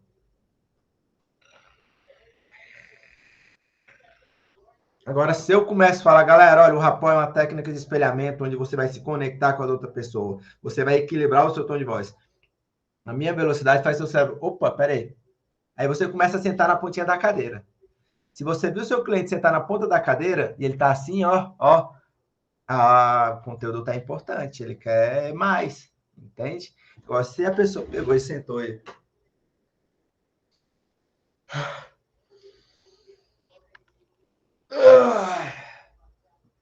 Agora, se eu começo a falar, galera, olha, o rapó é uma técnica de espelhamento onde você vai se conectar com a outra pessoa, você vai equilibrar o seu tom de voz. A minha velocidade faz seu cérebro, opa, peraí. Aí você começa a sentar na pontinha da cadeira. Se você viu seu cliente sentar na ponta da cadeira e ele tá assim, ó, o conteúdo tá importante, ele quer mais, entende? Agora, se a pessoa pegou e sentou aí,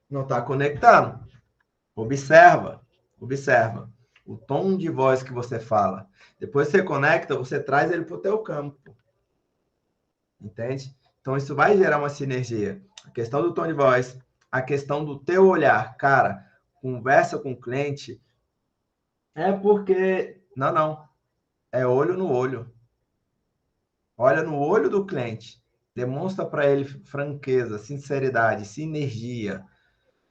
não está conectando. Observa o tom de voz que você fala. Depois você conecta, você traz ele para o teu campo. Entende? Então, isso vai gerar uma sinergia. A questão do tom de voz, a questão do teu olhar. Cara, conversa com o cliente é porque... Não. É olho no olho. Olha no olho do cliente. Demonstra para ele franqueza, sinceridade, sinergia.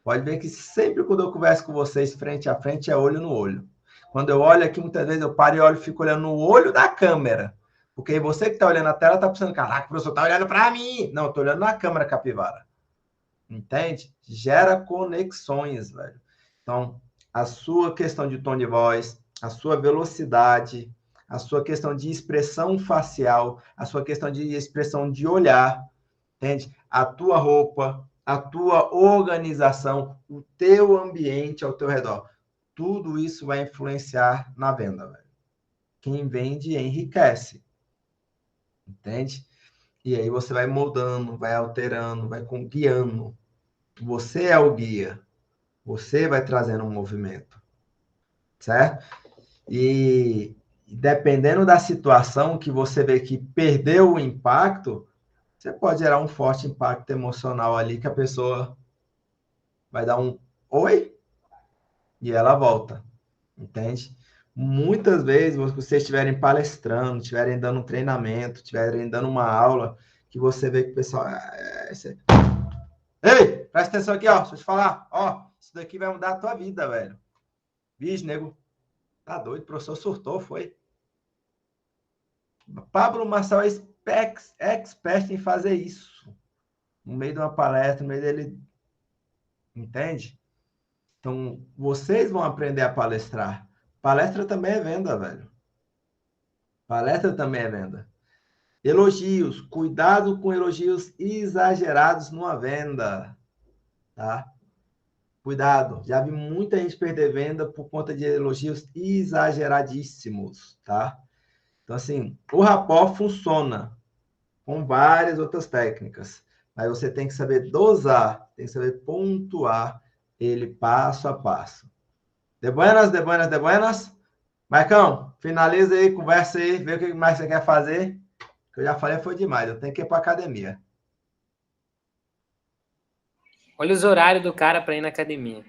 Pode ver que sempre quando eu converso com vocês frente a frente é olho no olho. Quando eu olho aqui, muitas vezes eu paro e olho, fico olhando no olho da câmera. Porque você que está olhando a tela está pensando, caraca, o professor está olhando para mim. Não, eu estou olhando na câmera, capivara. Entende? Gera conexões, velho. Então, a sua questão de tom de voz, a sua velocidade, a sua questão de expressão facial, a sua questão de expressão de olhar, entende? A tua roupa, a tua organização, o teu ambiente ao teu redor. Tudo isso vai influenciar na venda, velho. Quem vende enriquece. Entende? E aí você vai moldando, vai alterando, vai guiando. Você é o guia. Você vai trazendo um movimento. Certo? E dependendo da situação que você vê que perdeu o impacto, você pode gerar um forte impacto emocional ali que a pessoa vai dar um oi e ela volta. Entende? Muitas vezes, vocês estiverem palestrando, estiverem dando um treinamento, estiverem dando uma aula, que você vê que o pessoal... Ei, presta atenção aqui, ó. Deixa eu te falar. Ó, isso daqui vai mudar a tua vida, velho. Vixe, nego. Tá doido, o professor surtou, foi. Pablo Marçal é expert em fazer isso. No meio de uma palestra, no meio dele... Entende? Então, vocês vão aprender a palestrar. Palestra também é venda, velho. Palestra também é venda. Elogios. Cuidado com elogios exagerados numa venda. Tá? Cuidado. Já vi muita gente perder venda por conta de elogios exageradíssimos. Tá? Então, assim, o rapó funciona com várias outras técnicas. Mas você tem que saber dosar, tem que saber pontuar ele passo a passo. De buenas, de buenas, de buenas. Marcão, finaliza aí, conversa aí, vê o que mais você quer fazer. O que eu já falei foi demais, eu tenho que ir para academia. Olha os horários do cara para ir na academia.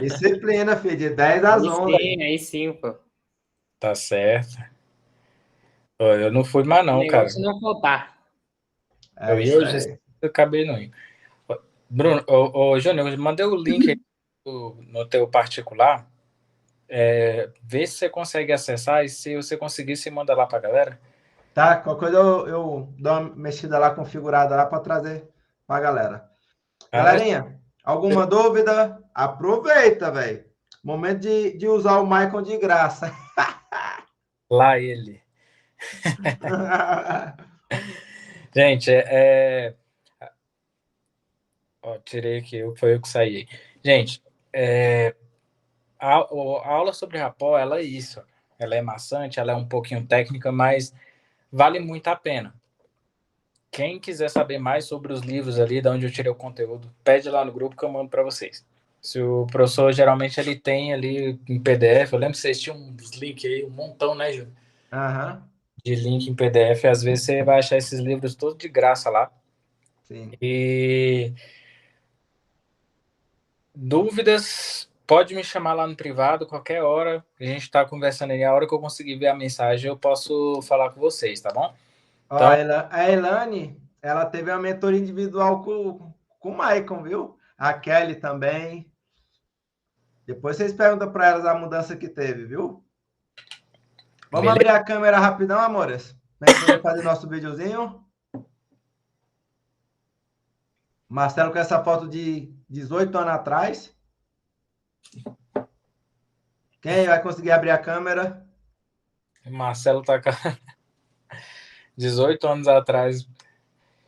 Disciplina, filho, de 10 às 11. Aí sim, pô. Tá certo. Eu não fui mais não, cara. O negócio não faltar. Eu ia hoje, eu acabei não indo. Bruno, Júnior, eu mandei o link aí no teu particular. Vê se você consegue acessar e se você conseguir, você manda lá pra galera. Tá, qualquer coisa eu dou uma mexida lá, configurada lá para trazer pra galera. Galerinha, alguma dúvida? Aproveita, velho. Momento de usar o Michael de graça. Lá ele. Gente, tirei aqui, foi eu que saí. Gente, a aula sobre rapó, ela é isso. Ela é maçante, ela é um pouquinho técnica, mas vale muito a pena. Quem quiser saber mais sobre os livros ali, de onde eu tirei o conteúdo, pede lá no grupo que eu mando para vocês. Se o professor, geralmente, ele tem ali em PDF, eu lembro que vocês tinham uns links aí, um montão, né, Júlio? Uhum. De link em PDF, às vezes você vai achar esses livros todos de graça lá. Sim. E dúvidas, Pode me chamar lá no privado, qualquer hora. A gente está conversando aí. A hora que eu conseguir ver a mensagem, eu posso falar com vocês, tá bom? Ó, Então, a Elane, ela teve uma mentoria individual com o Maicon, viu? A Kelly também. Depois vocês perguntam para elas a mudança que teve, viu? Vamos beleza. abrir a câmera rapidão, amores? Pra gente poder fazer nosso videozinho. Marcelo com essa foto de 18 anos atrás. Quem vai conseguir abrir a câmera? Marcelo tá com 18 anos atrás.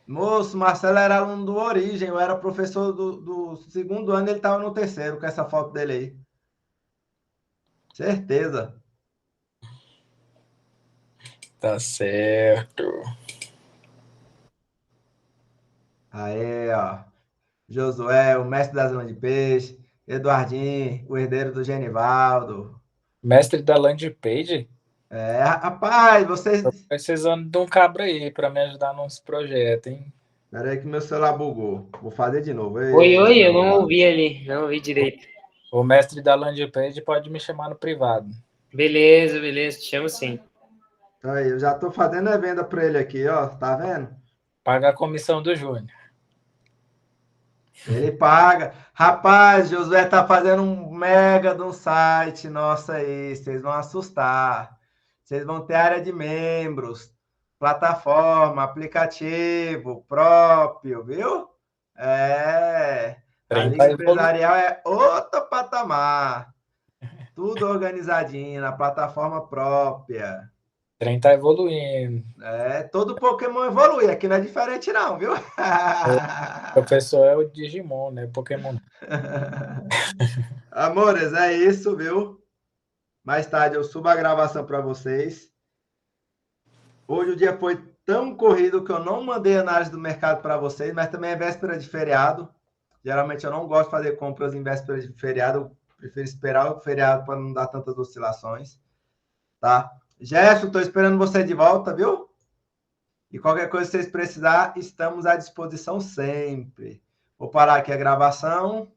Moço, Marcelo era aluno do Origem, eu era professor do segundo ano, ele estava no terceiro, com essa foto dele aí. Certeza. Tá certo. Aí, ó. Josué, o mestre das mãos de peixe. Eduardinho, o herdeiro do Genivaldo. Mestre da landing page? É, rapaz, vocês. Tô precisando de um cabra aí para me ajudar nos projetos, hein? Espera aí que meu celular bugou. Vou fazer de novo. Oi, eu não ouvi ali, não ouvi direito. O mestre da landing page pode me chamar no privado. Beleza, te chamo sim. Aí, eu já tô fazendo a venda para ele aqui, ó. Tá vendo? Paga a comissão do Júnior. Ele paga. Rapaz, Josué tá fazendo um mega de um site. Nossa, aí, vocês vão assustar. Vocês vão ter área de membros, plataforma, aplicativo próprio, viu? É. A Trem Liga tá Empresarial é outro patamar. Tudo organizadinho, na plataforma própria. Trem tá evoluindo. É, todo Pokémon evolui. Aqui não é diferente, não, viu? O professor é o Digimon, né? Pokémon. Amores, é isso, viu? Mais tarde eu subo a gravação para vocês. Hoje o dia foi tão corrido que eu não mandei análise do mercado para vocês, mas também é véspera de feriado. Geralmente eu não gosto de fazer compras em véspera de feriado, eu prefiro esperar o feriado para não dar tantas oscilações, tá? Gerson, estou esperando você de volta, viu? E qualquer coisa que vocês precisarem, estamos à disposição sempre. Vou parar aqui a gravação.